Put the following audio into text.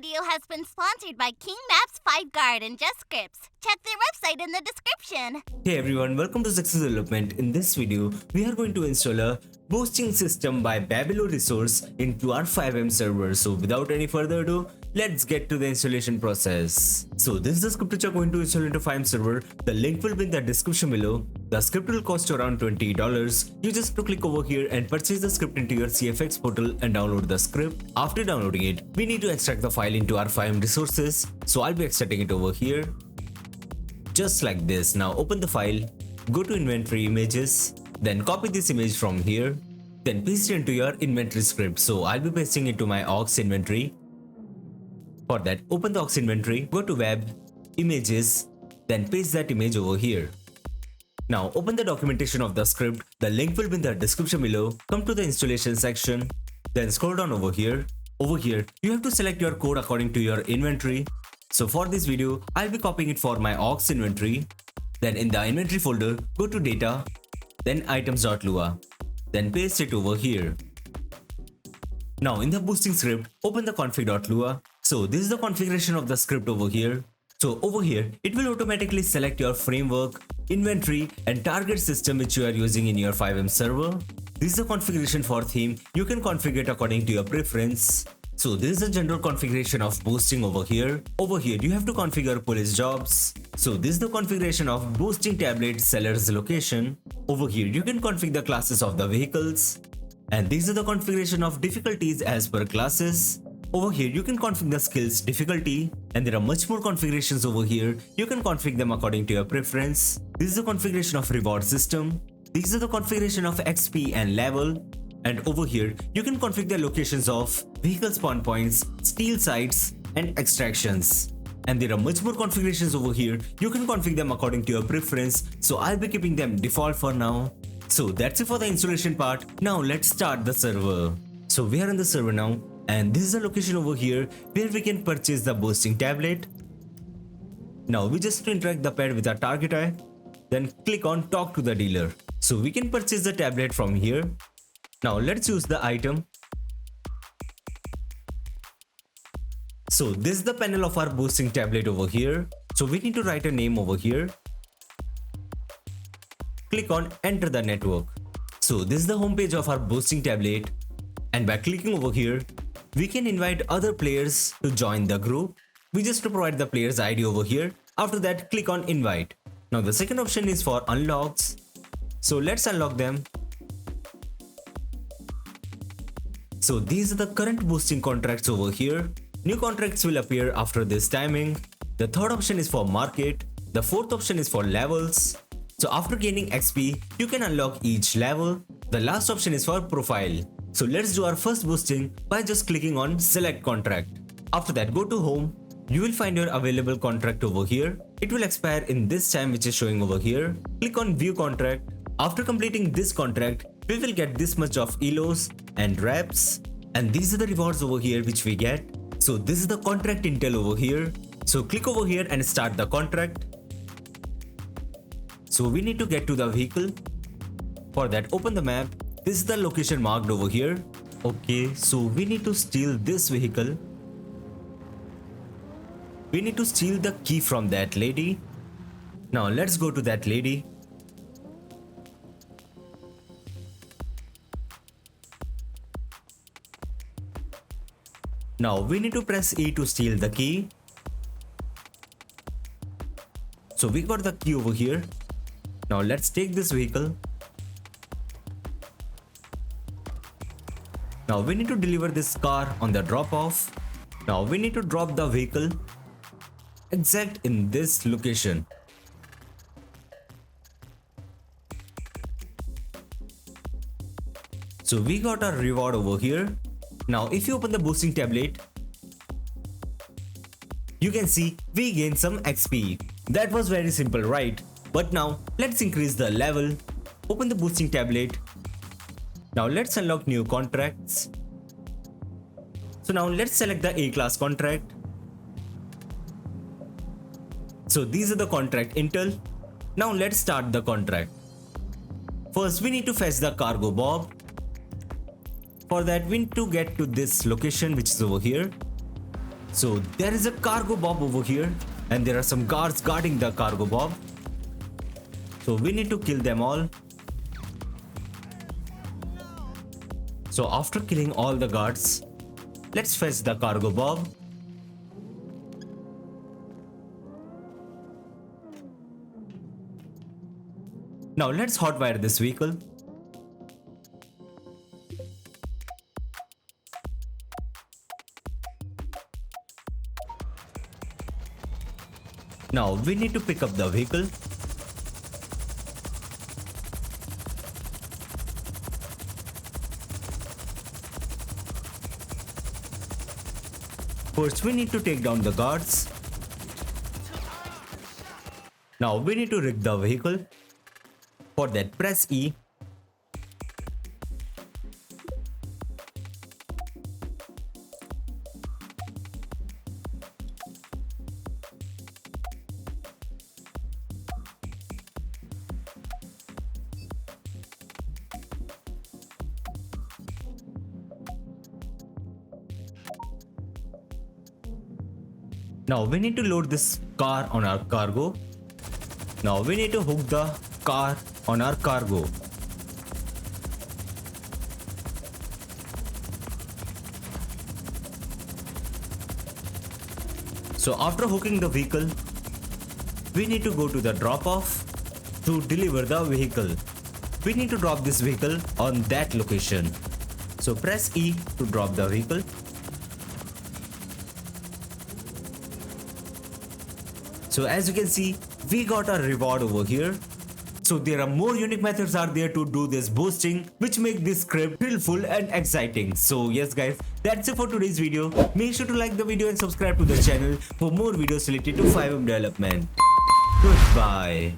video has been sponsored by King Maps, FiveGuard, and JustScripts. Check their website in the description. Hey everyone, welcome to Zexus Development. In this video, we are going to install a boosting system by Bablo resource into our FiveM server. So without any further ado, let's get to the installation process. So this is the script which you are going to install into FiveM server. The link will be in the description below. The script will cost you around $20. You just have to click over here and purchase the script into your CFX portal and download the script. After downloading it, we need to extract the file into our FiveM resources. So I'll be extracting it over here. Just like this. Now open the file, go to inventory images, then copy this image from here, then paste it into your inventory script. So I'll be pasting it to my aux inventory. For that, open the aux inventory, go to web, images, then paste that image over here. Now open the documentation of the script. The link will be in the description below. Come to the installation section, then scroll down over here. Over here, you have to select your code according to your inventory. So for this video, I'll be copying it for my aux inventory. Then in the inventory folder, go to data, then items.lua, then paste it over here. Now in the boosting script, open the config.lua. So this is the configuration of the script over here. So over here, it will automatically select your framework, inventory, and target system which you are using in your FiveM server. This is the configuration for theme. You can configure it according to your preference. So this is the general configuration of boosting over here. Over here, you have to configure police jobs. So this is the configuration of boosting tablet seller's location. Over here, you can configure the classes of the vehicles. And these are the configuration of difficulties as per classes. Over here, you can configure the skills difficulty. And there are much more configurations over here. You can configure them according to your preference. This is the configuration of reward system. These are the configuration of XP and level. And over here, you can configure the locations of vehicle spawn points, steal sites, and extractions. And there are much more configurations over here. You can configure them according to your preference. So I'll be keeping them default for now. So that's it for the installation part. Now let's start the server. So we are in the server now. And this is the location over here where we can purchase the boosting tablet. Now we just interact the pad with our target eye. Then click on talk to the dealer. So we can purchase the tablet from here. Now let's use the item. So this is the panel of our boosting tablet over here. So we need to write a name over here. Click on enter the network. So this is the home page of our boosting tablet. And by clicking over here, we can invite other players to join the group. We just have to provide the player's ID over here. After that, click on invite. Now the second option is for unlocks. So let's unlock them. So these are the current boosting contracts over here. New contracts will appear after this timing. The third option is for market. The fourth option is for levels. So after gaining XP, you can unlock each level. The last option is for profile. So let's do our first boosting by just clicking on select contract. After that, go to home. You will find your available contract over here. It will expire in this time which is showing over here. Click on view contract. After completing this contract, we will get this much of elos and reps, and these are the rewards over here which we get. So this is the contract intel over here. So click over here and start the contract. So we need to get to the vehicle. For that, open the map. This is the location marked over here. Okay, so we need to steal this vehicle. We need to steal the key from that lady. Now let's go to that lady. Now we need to press E to steal the key. So we got the key over here. Now let's take this vehicle. Now we need to deliver this car on the drop off. Now we need to drop the vehicle exact in this location. So we got our reward over here. Now if you open the boosting tablet, you can see we gain some XP. That was very simple, right? But now let's increase the level. Open the boosting tablet. Now let's unlock new contracts. So now let's select the A class contract. So these are the contract intel. Now let's start the contract. First we need to fetch the cargo bob. For that we need to get to this location which is over here. So there is a cargo bob over here and there are some guards guarding the cargo bob. So we need to kill them all. So after killing all the guards, let's fetch the cargo bob. Now let's hotwire this vehicle. Now we need to pick up the vehicle. First we need to take down the guards. Now we need to rig the vehicle. For that, press E. Now we need to load this car on our cargo. Now we need to hook the car on our cargo. So after hooking the vehicle, we need to go to the drop off to deliver the vehicle. We need to drop this vehicle on that location. So press E to drop the vehicle. So as you can see, we got a reward over here. So there are more unique methods are there to do this boosting, which make this script thrilling and exciting. So yes guys, that's it for today's video. Make sure to like the video and subscribe to the channel for more videos related to FiveM development. Goodbye.